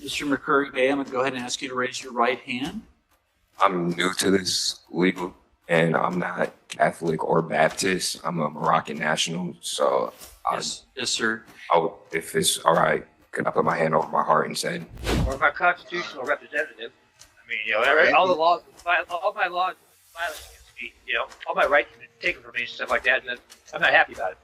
Mr. McCurry Bay, I'm going to go ahead and ask you to raise your right hand. I'm new to this legal, and I'm not Catholic or Baptist. I'm a Moroccan national, so Yes, sir. if it's all right, can I put my hand over my heart and say, or my constitutional representative. I mean, all the laws, all my laws violent against me. All my rights have been taken from me and stuff like that, and I'm not happy about it.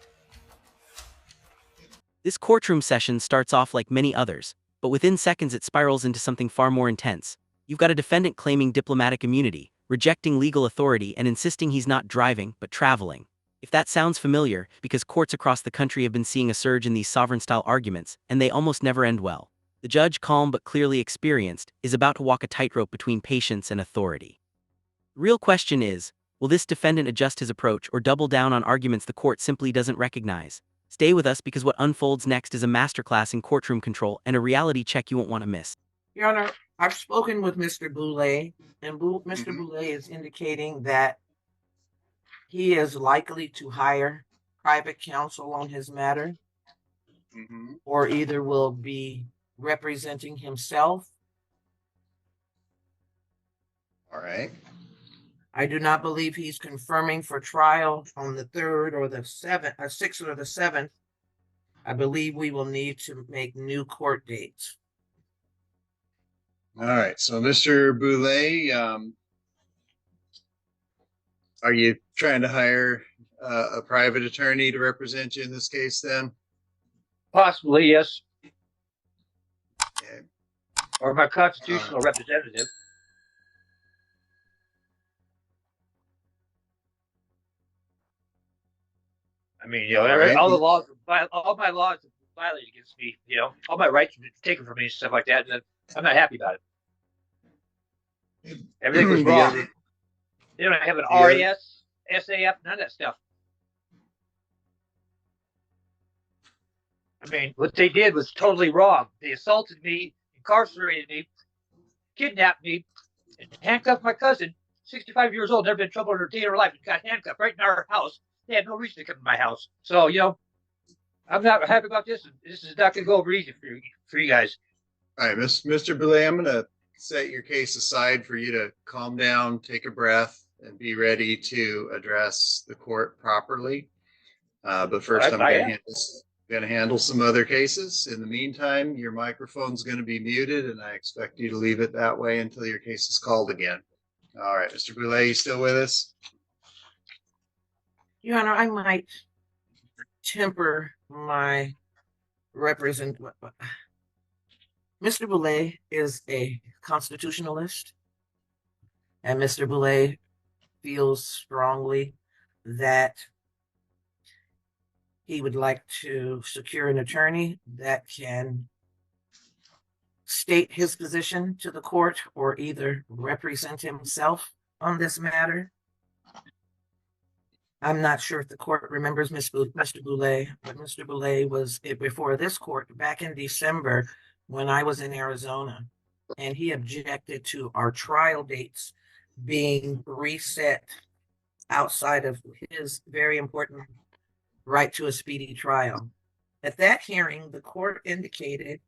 This courtroom session starts off like many others, but within seconds it spirals into something far more intense. You've got a defendant claiming diplomatic immunity, rejecting legal authority, and insisting he's not driving, but traveling. If that sounds familiar, because courts across the country have been seeing a surge in these sovereign-style arguments, and they almost never end well. The judge, calm but clearly experienced, is about to walk a tightrope between patience and authority. The real question is, will this defendant adjust his approach or double down on arguments the court simply doesn't recognize? Stay with us, because what unfolds next is a masterclass in courtroom control and a reality check you won't want to miss. Your Honor, I've spoken with Mr. Boulay, and Mr. Boulay is indicating that he is likely to hire private counsel on his matter, or either will be representing himself. All right. I do not believe he's confirming for trial on the 3rd or the 7th, or 6th or the 7th. I believe we will need to make new court dates. All right. So, Mr. Boulay, are you trying to hire a private attorney to represent you in this case then? Possibly, yes. Okay. Or my constitutional representative. I mean, all the laws, all my laws have been violated against me. All my rights have been taken from me and stuff like that, and I'm not happy about it. Everything was wrong. They don't have an RAS, SAF, none of that stuff. I mean, what they did was totally wrong. They assaulted me, incarcerated me, kidnapped me, and handcuffed my cousin, 65 years old, never been in trouble in her day of her life, and got handcuffed right in our house. They had no reason to come to my house. So, I'm not happy about this. This is not going to go over easy for you guys. All right, Mr. Boulay, I'm going to set your case aside for you to calm down, take a breath, and be ready to address the court properly. But first, I'm going to handle some other cases. In the meantime, your microphone's going to be muted, and I expect you to leave it that way until your case is called again. All right, Mr. Boulay, you still with us? Your Honor, I might temper my Mr. Boulay is a constitutionalist, and Mr. Boulay feels strongly that he would like to secure an attorney that can state his position to the court or either represent himself on this matter. I'm not sure if the court remembers Mr. Boulay, but Mr. Boulay was before this court back in December when I was in Arizona, and he objected to our trial dates being reset outside of his very important right to a speedy trial. At that hearing, the court indicated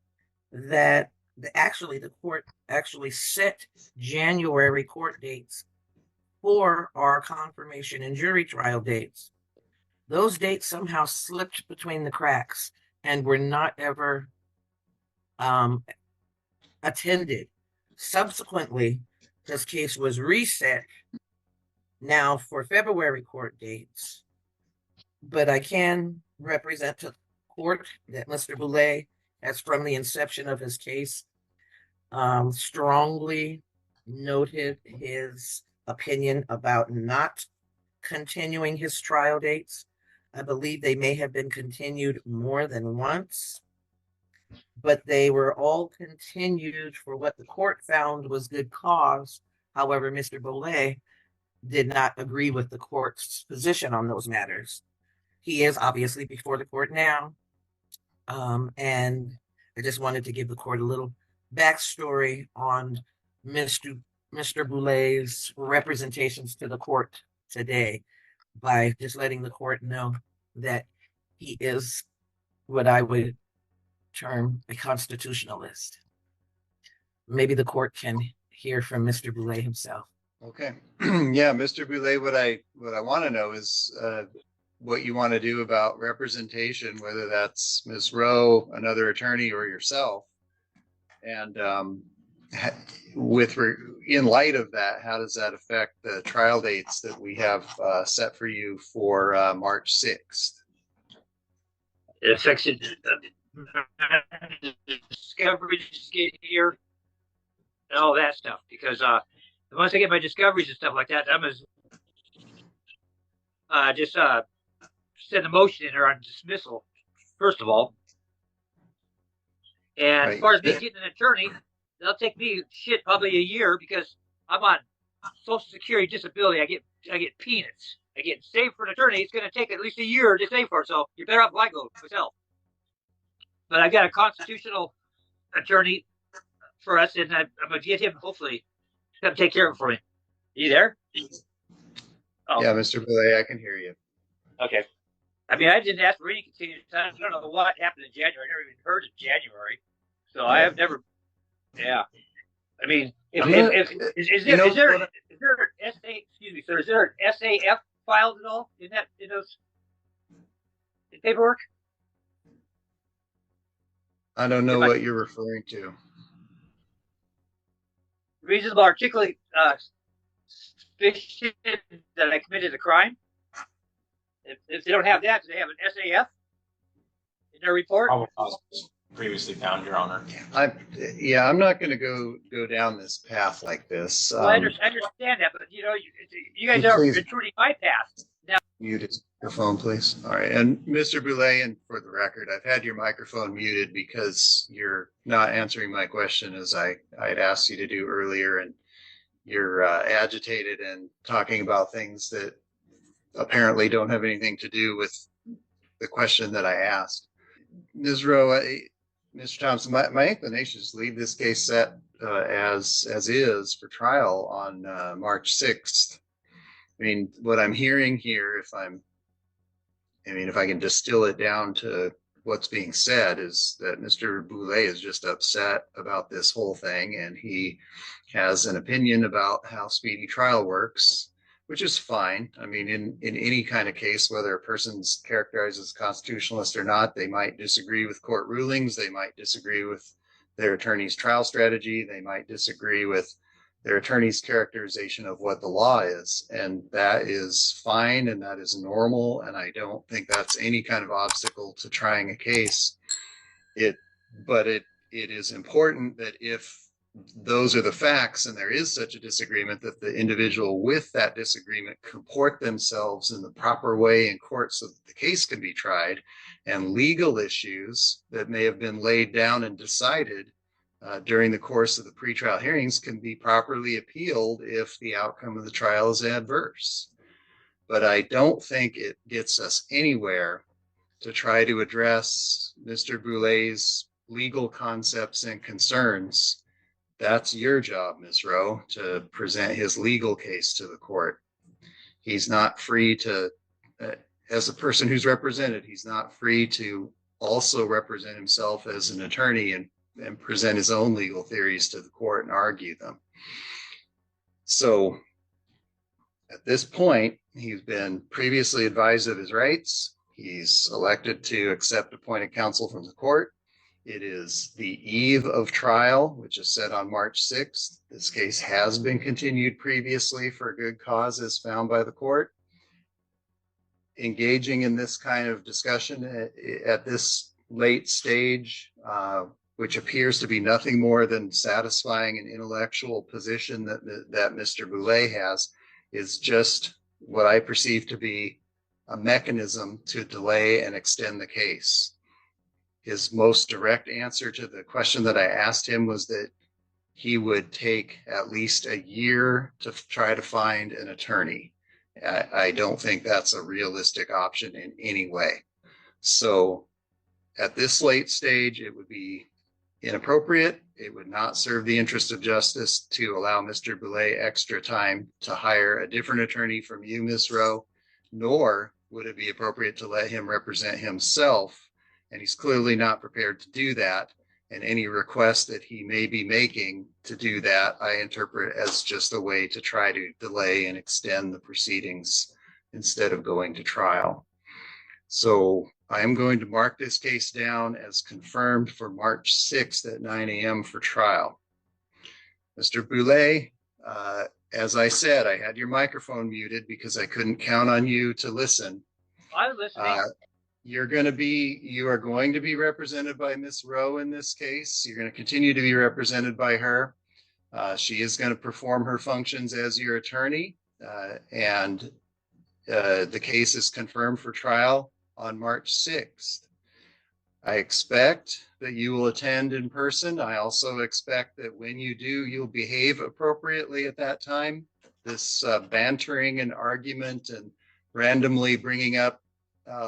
that the court actually set January court dates for our confirmation and jury trial dates. Those dates somehow slipped between the cracks and were not ever attended. Subsequently, this case was reset now for February court dates. But I can represent to the court that Mr. Boulay has, from the inception of his case, strongly noted his opinion about not continuing his trial dates. I believe they may have been continued more than once, but they were all continued for what the court found was good cause. However, Mr. Boulay did not agree with the court's position on those matters. He is obviously before the court now, and I just wanted to give the court a little backstory on Mr. Boulay's representations to the court today by just letting the court know that he is what I would term a constitutionalist. maybe the court can hear from Mr. Boulay himself. Okay. Yeah, Mr. Boulay, what I want to know is what you want to do about representation, whether that's Ms. Rowe, another attorney, or yourself. And in light of that, how does that affect the trial dates that we have set for you for March 6th? It affects it. Discoveries get here and all that stuff, because once I get my discoveries and stuff like that, I'm just send a motion in there on dismissal, first of all. And Right. as far as me getting an attorney, that'll take me probably a year, because I'm on Social Security disability. I get peanuts. I get saved for an attorney. It's going to take at least a year to save for it. So you're better off if I go myself. But I've got a constitutional attorney for us, and I'm going to get him, hopefully, to come take care of it for me. You there? Oh. Yeah, Mr. Boulay, I can hear you. Okay. I mean, I didn't ask for any continued time. I don't know what happened in January. I never even heard of January. So I have never. Yeah. I mean, is there an SA? Excuse me, sir. Is there an SAF filed at all in those paperwork? I don't know what you're referring to. Reasonable articulate suspicion that I committed a crime. If they don't have that, do they have an SAF in their report? Previously found, Your Honor. I'm not going to go down this path like this. Well, I understand that, but you guys are intruding my path. Now, mute your phone, please. All right, and Mr. Boulay, and for the record, I've had your microphone muted because you're not answering my question as I'd asked you to do earlier, and you're agitated and talking about things that apparently don't have anything to do with the question that I asked. Ms. Rowe, Mr. Thompson, my inclination is to leave this case set as is for trial on March 6th. I mean, what I'm hearing here, if I can distill it down to what's being said, is that Mr. Boulay is just upset about this whole thing, and he has an opinion about how speedy trial works, which is fine. I mean, in any kind of case, whether a person's characterized as constitutionalist or not, they might disagree with court rulings. They might disagree with their attorney's trial strategy. They might disagree with their attorney's characterization of what the law is. And that is fine, and that is normal. And I don't think that's any kind of obstacle to trying a case. But it is important that if those are the facts and there is such a disagreement, that the individual with that disagreement comport themselves in the proper way in court so that the case can be tried, and legal issues that may have been laid down and decided during the course of the pretrial hearings can be properly appealed if the outcome of the trial is adverse. But I don't think it gets us anywhere to try to address Mr. Boulay's legal concepts and concerns. That's your job, Ms. Rowe, to present his legal case to the court. He's not free to, as a person who's represented, he's not free to also represent himself as an attorney and present his own legal theories to the court and argue them. So at this point, he's been previously advised of his rights. He's elected to accept appointed counsel from the court. It is the eve of trial, which is set on March 6th. This case has been continued previously for a good cause as found by the court. Engaging in this kind of discussion at this late stage, which appears to be nothing more than satisfying an intellectual position that Mr. Boulay has, is just what I perceive to be a mechanism to delay and extend the case. His most direct answer to the question that I asked him was that he would take at least a year to try to find an attorney. I don't think that's a realistic option in any way. So at this late stage, it would be inappropriate. It would not serve the interest of justice to allow Mr. Boulay extra time to hire a different attorney from you, Ms. Rowe, nor would it be appropriate to let him represent himself. And he's clearly not prepared to do that and any request that he may be making to do that, I interpret as just a way to try to delay and extend the proceedings instead of going to trial. So I am going to mark this case down as confirmed for March 6th at 9 a.m. for trial. Mr. Boulay, as I said, I had your microphone muted because I couldn't count on you to listen. I'm listening. You are going to be represented by Miss Rowe in this case. You're going to continue to be represented by her. She is going to perform her functions as your attorney, and the case is confirmed for trial on March 6th. I expect that you will attend in person. I also expect that when you do, you'll behave appropriately at that time. This bantering and argument and randomly bringing up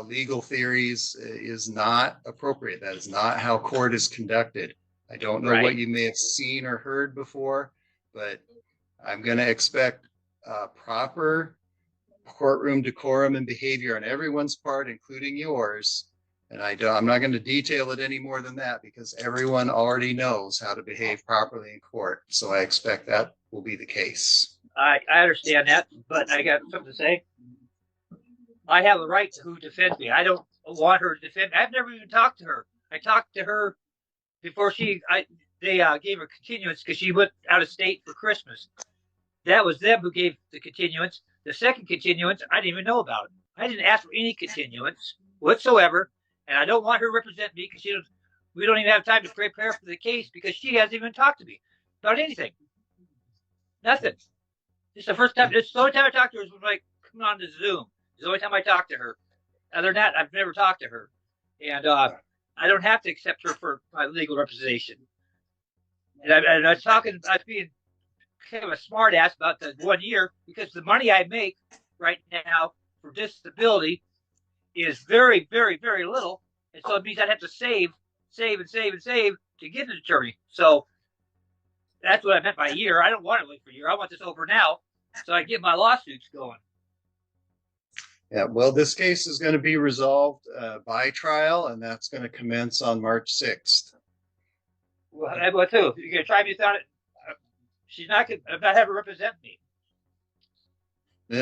legal theories is not appropriate. That is not how court is conducted. I don't know what you may have seen or heard before, but I'm going to expect proper courtroom decorum and behavior on everyone's part, including yours. And I'm not going to detail it any more than that because everyone already knows how to behave properly in court. So I expect that will be the case. I understand that, but I got something to say. I have a right to who defends me. I don't want her to defend me. I've never even talked to her. I talked to her before they gave her continuance because she went out of state for Christmas. That was them who gave the continuance. The second continuance, I didn't even know about it. I didn't ask for any continuance whatsoever, and I don't want her to represent me because we don't even have time to prepare for the case because she hasn't even talked to me about anything. Nothing. It's the first time. It's the only time I talked to her was when I come on to Zoom. It's the only time I talked to her. Other than that, I've never talked to her, and I don't have to accept her for my legal representation. And I was being kind of a smart ass about the 1 year because the money I make right now for disability is very, very, very little. And so it means I'd have to save to get an attorney. So that's what I meant by a year. I don't want to wait for a year. I want this over now so I can get my lawsuits going. Yeah, well, this case is going to be resolved by trial, and that's going to commence on March 6th. Well, what too? You're going to try me without it? She's not going to have her represent me.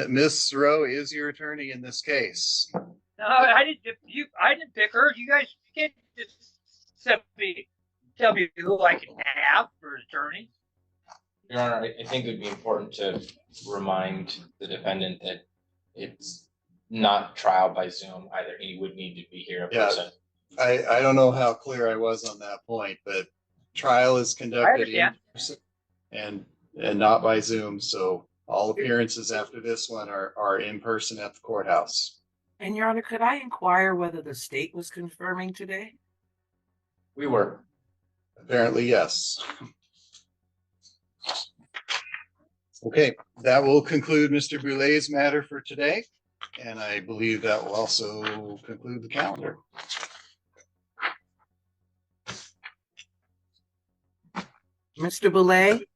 Miss Rowe is your attorney in this case. No, I didn't pick her. You guys can't just tell me who I can have for an attorney. Your Honor, I think it would be important to remind the defendant that it's not trial by Zoom either. He would need to be here in person. I don't know how clear I was on that point, but trial is conducted in person and not by Zoom. So all appearances after this one are in person at the courthouse. And Your Honor, could I inquire whether the state was confirming today? We were. Apparently, yes. Okay, that will conclude Mr. Boulay's matter for today. And I believe that will also conclude the calendar. Mr. Boulay,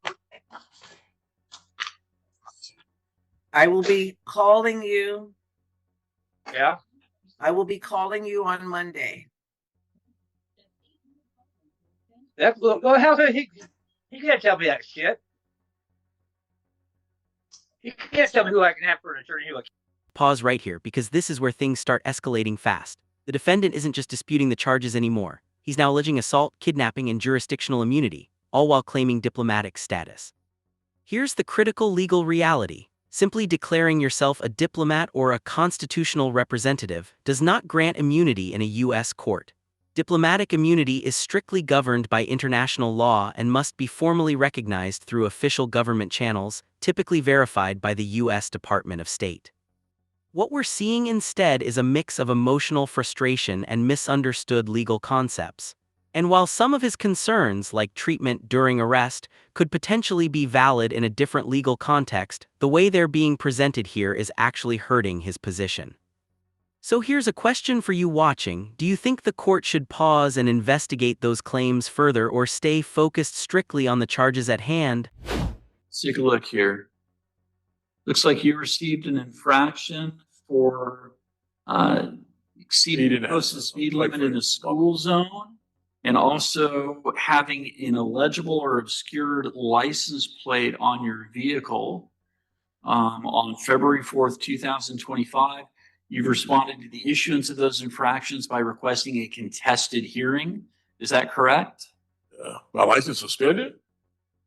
I will be calling you. Yeah. I will be calling you on Monday. He can't tell me that shit. He can't tell me who I can have for an attorney. Pause right here because this is where things start escalating fast. The defendant isn't just disputing the charges anymore. He's now alleging assault, kidnapping, and jurisdictional immunity, all while claiming diplomatic status. Here's the critical legal reality. Simply declaring yourself a diplomat or a constitutional representative does not grant immunity in a U.S. court. Diplomatic immunity is strictly governed by international law and must be formally recognized through official government channels, typically verified by the U.S. Department of State. What we're seeing instead is a mix of emotional frustration and misunderstood legal concepts. And while some of his concerns, like treatment during arrest, could potentially be valid in a different legal context, the way they're being presented here is actually hurting his position. So here's a question for you watching. Do you think the court should pause and investigate those claims further or stay focused strictly on the charges at hand? Let's take a look here. Looks like you received an infraction for exceeding the posted speed limit in the school zone. And also having an illegible or obscured license plate on your vehicle on February 4th, 2025. You've responded to the issuance of those infractions by requesting a contested hearing. Is that correct? My license suspended?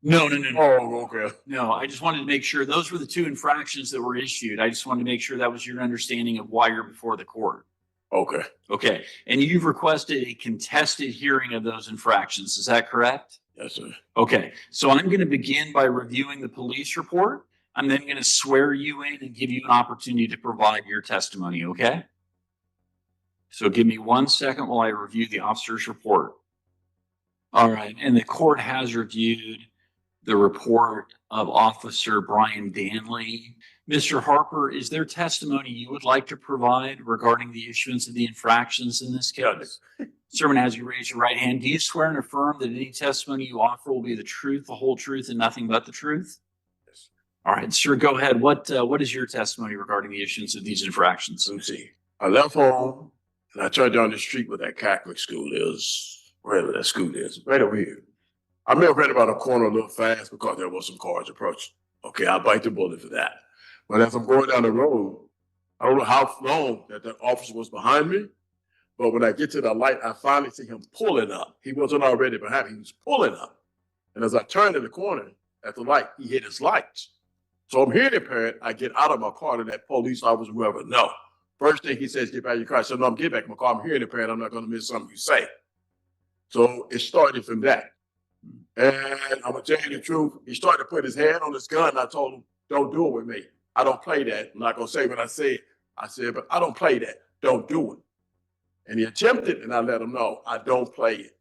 No, no, no, no. Oh, okay. No, I just wanted to make sure those were the two infractions that were issued. I just wanted to make sure that was your understanding of why you're before the court. Okay. Okay. And you've requested a contested hearing of those infractions. Is that correct? Yes, sir. Okay. So I'm going to begin by reviewing the police report. I'm then going to swear you in and give you an opportunity to provide your testimony. Okay. So give me 1 second while I review the officer's report. All right. And the court has reviewed the report of Officer Brian Danley. Mr. Harper, is there testimony you would like to provide regarding the issuance of the infractions in this case? Servant, as you raise your right hand, do you swear and affirm that any testimony you offer will be the truth, the whole truth, and nothing but the truth? Yes. All right, sir, go ahead. What is your testimony regarding the issuance of these infractions? Let me see. I left home and I turned down the street where that Catholic school is, wherever that school is, right over here. I may have ran about a corner a little fast because there was some cars approaching. Okay, I'll bite the bullet for that. But as I'm going down the road, I don't know how long that officer was behind me, but when I get to the light, I finally see him pulling up. He wasn't already behind me, he was pulling up. And as I turned in the corner at the light, he hit his lights. So I'm hearing impaired, I get out of my car to that police officer, whoever, no. First thing he says, get back in your car. I said, no, I'm getting back in my car. I'm hearing impaired, I'm not gonna miss something you say. So it started from that. And I'm gonna tell you the truth, he started to put his hand on his gun. I told him, don't do it with me. I don't play that. I'm not gonna say what I said. I said, but I don't play that. Don't do it. And he attempted, and I let him know, I don't play it.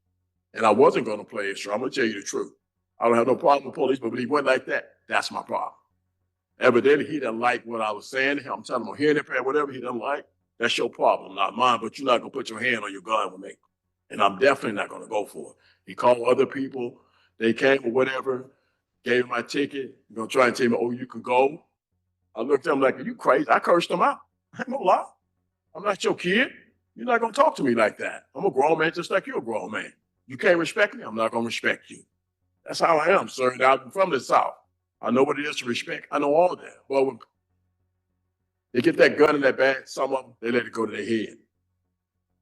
And I wasn't gonna play it, so I'm gonna tell you the truth. I don't have no problem with police, but when he went like that, that's my problem. Evidently, he didn't like what I was saying to him. I'm telling him, I'm hearing impaired, whatever he doesn't like, that's your problem, not mine, but you're not gonna put your hand on your gun with me. And I'm definitely not gonna go for it. He called other people, they came or whatever, gave him my ticket, you're gonna try and tell me, oh, you can go. I looked at him like, are you crazy? I cursed him out. I ain't gonna lie. I'm not your kid. You're not gonna talk to me like that. I'm a grown man just like you're a grown man. You can't respect me, I'm not gonna respect you. That's how I am, sir. Now, I'm from the South. I know what it is to respect. I know all that. But when they get that gun in that bag, some of them, they let it go to their head.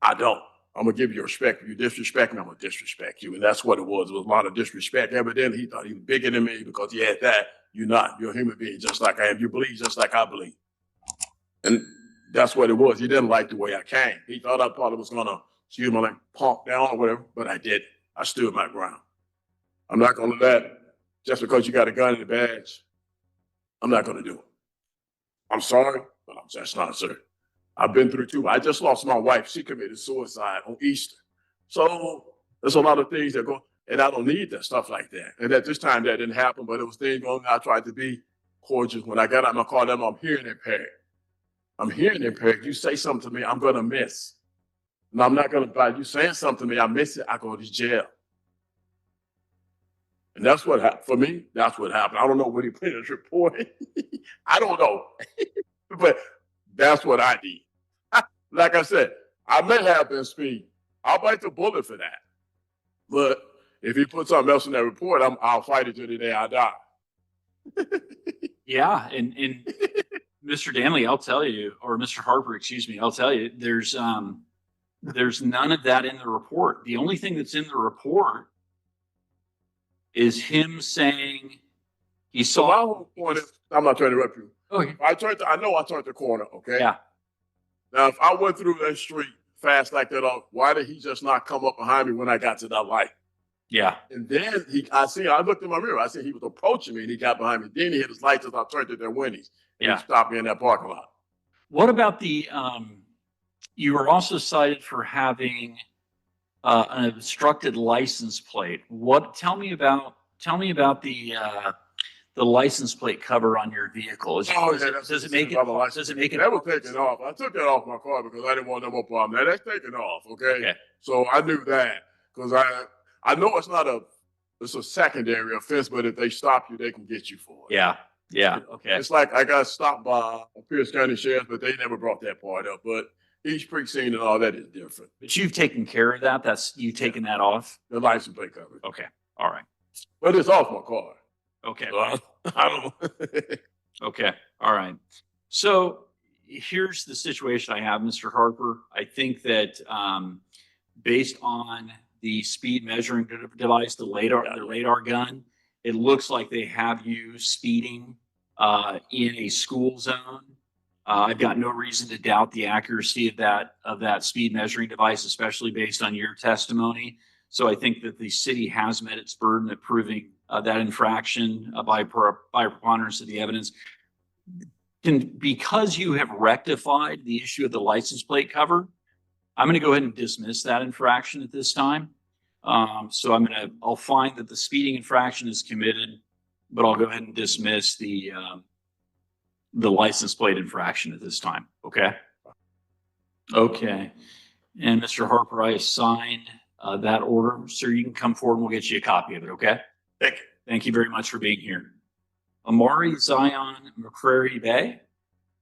I don't. I'm gonna give you respect. If you disrespect me, I'm gonna disrespect you. And that's what it was. It was a lot of disrespect. Evidently, he thought he was bigger than me because he had that. You're not. You're a human being just like I am. You believe just like I believe. And that's what it was. He didn't like the way I came. He thought I probably was gonna, excuse my like pump down or whatever, but I didn't. I stood my ground. I'm not gonna let, just because you got a gun in the badge, I'm not gonna do it. I'm sorry, but I'm just not, sir. I've been through too. I just lost my wife. She committed suicide on Easter. So there's a lot of things that go, and I don't need that stuff like that. And at this time that didn't happen, but it was things going on. I tried to be cordial. When I got out of my car, I'm hearing impaired. I'm hearing impaired. You say something to me, I'm gonna miss. And I'm not gonna, by you saying something to me, I miss it, I go to jail. And that's what happened. For me, that's what happened. I don't know what he put in his report. I don't know. But that's what I did. Like I said, I may have been speed. I'll bite the bullet for that. But if he put something else in that report, I'll fight it to the day I die. Yeah, and Mr. Danley, I'll tell you, or Mr. Harper, excuse me, I'll tell you, there's none of that in the report. The only thing that's in the report is him saying he So saw. my whole point is, I'm not trying to interrupt you. Okay. I know I turned the corner, okay? Yeah. Now, if I went through that street fast like that, why did he just not come up behind me when I got to that light? Yeah. And then I looked in my mirror. I said he was approaching me and he got behind me. Then he hit his lights as I turned to their windows. And Yeah. he stopped me in that parking lot. What about the, you were also cited for having an obstructed license plate. Tell me about the license plate cover on your vehicle. Does it make it? That was taken off. I took that off my car because I didn't want no more problem. Now that's taken off, okay? So I knew that because I know it's a secondary offense, but if they stop you, they can get you for it. Yeah. Yeah. Okay. It's like I got stopped by a Pierce County Sheriff, but they never brought that part up. But Each precinct and all that is different. But you've taken care of that. You've taken that off. The license plate coverage. Okay. All right. But it's off my car. Okay. So I don't. Okay. All right. So here's the situation I have, Mr. Harper. I think that based on the speed measuring device, the radar gun, it looks like they have you speeding in a school zone. I've got no reason to doubt the accuracy of that speed measuring device, especially based on your testimony. So I think that the city has met its burden of proving that infraction by preponderance of the evidence. And because you have rectified the issue of the license plate cover, I'm going to go ahead and dismiss that infraction at this time. So I'll find that the speeding infraction is committed, but I'll go ahead and dismiss the license plate infraction at this time. Okay. Okay. And Mr. Harper, I assigned that order. Sir, you can come forward and we'll get you a copy of it. Okay. Thank you. Thank you very much for being here. Amari Zion McCrary Bay.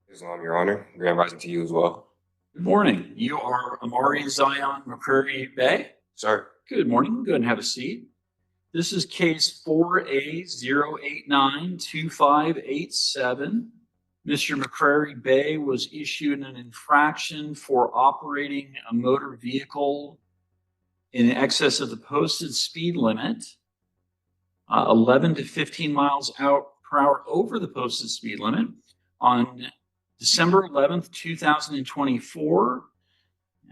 Islam, Your Honor. Grand rising to you as well. Good morning. You are Amari Zion McCrary Bay. Sir. Good morning. Go ahead and have a seat. This is case 4A0892587. Mr. McCrary Bay was issued an infraction for operating a motor vehicle in excess of the posted speed limit, 11 to 15 miles per hour over the posted speed limit on December 11th, 2024.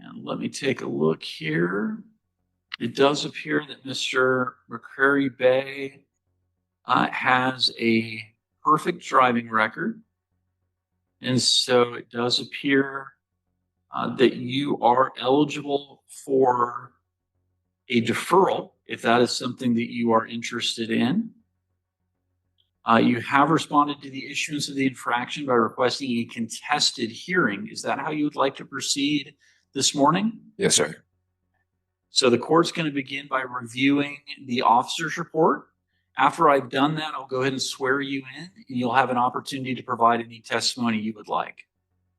And let me take a look here. It does appear that Mr. McCrary Bay has a perfect driving record. And so it does appear that you are eligible for a deferral if that is something that you are interested in. You have responded to the issuance of the infraction by requesting a contested hearing. Is that how you would like to proceed this morning? Yes, sir. So the court's going to begin by reviewing the officer's report. After I've done that, I'll go ahead and swear you in, and you'll have an opportunity to provide any testimony you would like.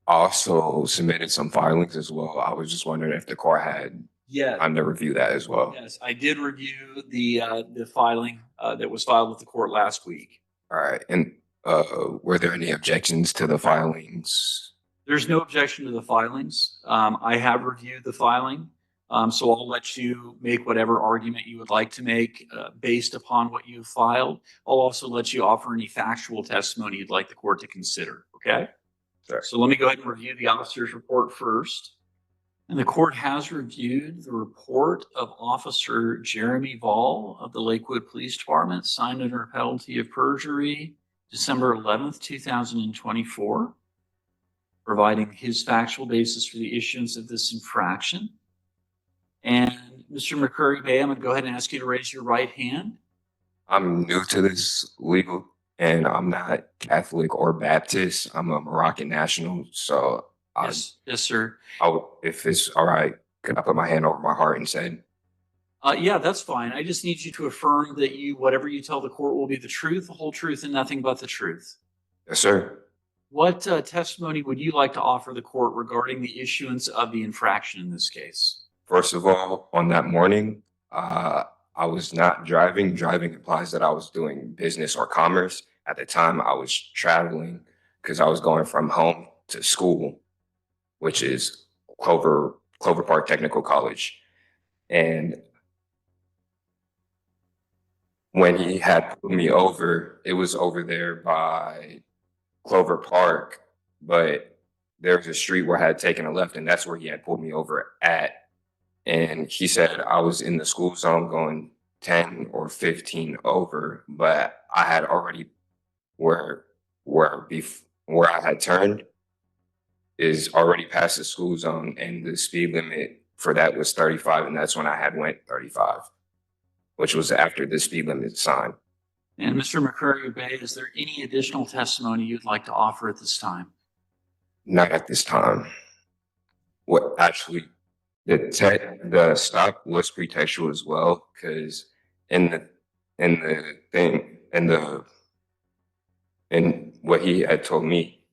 I also submitted some filings as well. I was just wondering if the court had time to review that as well. Yes, I did review the filing that was filed with the court last week. All right. And were there any objections to the filings? There's no objection to the filings. I have reviewed the filing. So I'll let you make whatever argument you would like to make based upon what you've filed. I'll also let you offer any factual testimony you'd like the court to consider. Okay. Sure. So let me go ahead and review the officer's report first. And the court has reviewed the report of Officer Jeremy Vall of the Lakewood Police Department, signed under penalty of perjury, December 11th, 2024, providing his factual basis for the issuance of this infraction. And Mr. McCrary Bay, I'm going to go ahead and ask you to raise your right hand. I'm new to this legal, and I'm not Catholic or Baptist. I'm a Moroccan national. So Yes, sir. If it's all right, could I put my hand over my heart and say? Yeah, that's fine. I just need you to affirm that whatever you tell the court will be the truth, the whole truth, and nothing but the truth. Yes, sir. What testimony would you like to offer the court regarding the issuance of the infraction in this case? First of all, on that morning, I was not driving. Driving implies that I was doing business or commerce. At the time, I was traveling because I was going from home to school, which is Clover Park Technical College. And when he had pulled me over, it was over there by Clover Park, but there was a street where I had taken a left, and that's where he had pulled me over at. And he said I was in the school zone going 10 or 15 over, but I had already where I had turned is already past the school zone, and the speed limit for that was 35, and that's when I had went 35, which was after the speed limit sign. And Mr. McCrary Bay, is there any additional testimony you'd like to offer at this time? Not at this time. What actually, the stop was pretextual as well, because in what he had told me,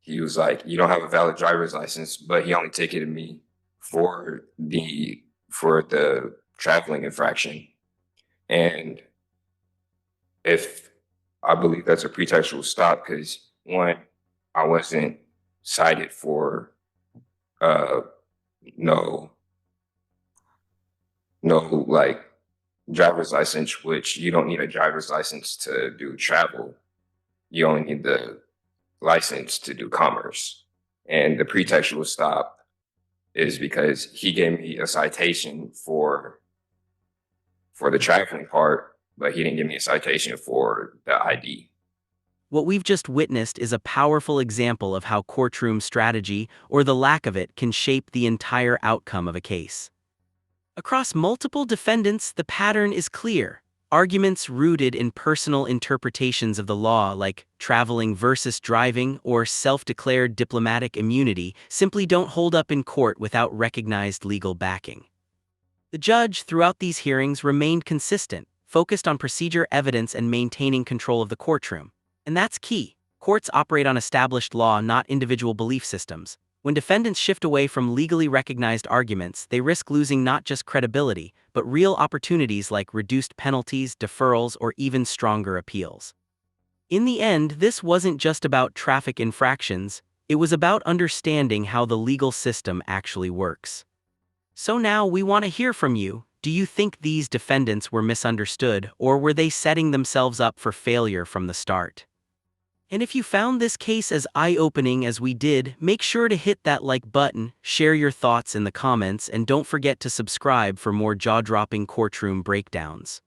he was like, "You don't have a valid driver's license," but he only ticketed me for the traveling infraction. And if I believe that's a pretextual stop, because one, I wasn't cited for uh no like driver's license, which you don't need a driver's license to do travel. You only need the license to do commerce. And the pretextual stop is because he gave me a citation for the traveling part, but he didn't give me a citation for the ID. What we've just witnessed is a powerful example of how courtroom strategy, or the lack of it, can shape the entire outcome of a case. Across multiple defendants, the pattern is clear. Arguments rooted in personal interpretations of the law, like traveling versus driving or self-declared diplomatic immunity, simply don't hold up in court without recognized legal backing. The judge, throughout these hearings, remained consistent, focused on procedure, evidence, and maintaining control of the courtroom. And that's key. Courts operate on established law, not individual belief systems. When defendants shift away from legally recognized arguments, they risk losing not just credibility, but real opportunities like reduced penalties, deferrals, or even stronger appeals. In the end, this wasn't just about traffic infractions, it was about understanding how the legal system actually works. So now we want to hear from you. Do you think these defendants were misunderstood, or were they setting themselves up for failure from the start? And if you found this case as eye-opening as we did, make sure to hit that like button, share your thoughts in the comments, and don't forget to subscribe for more jaw-dropping courtroom breakdowns.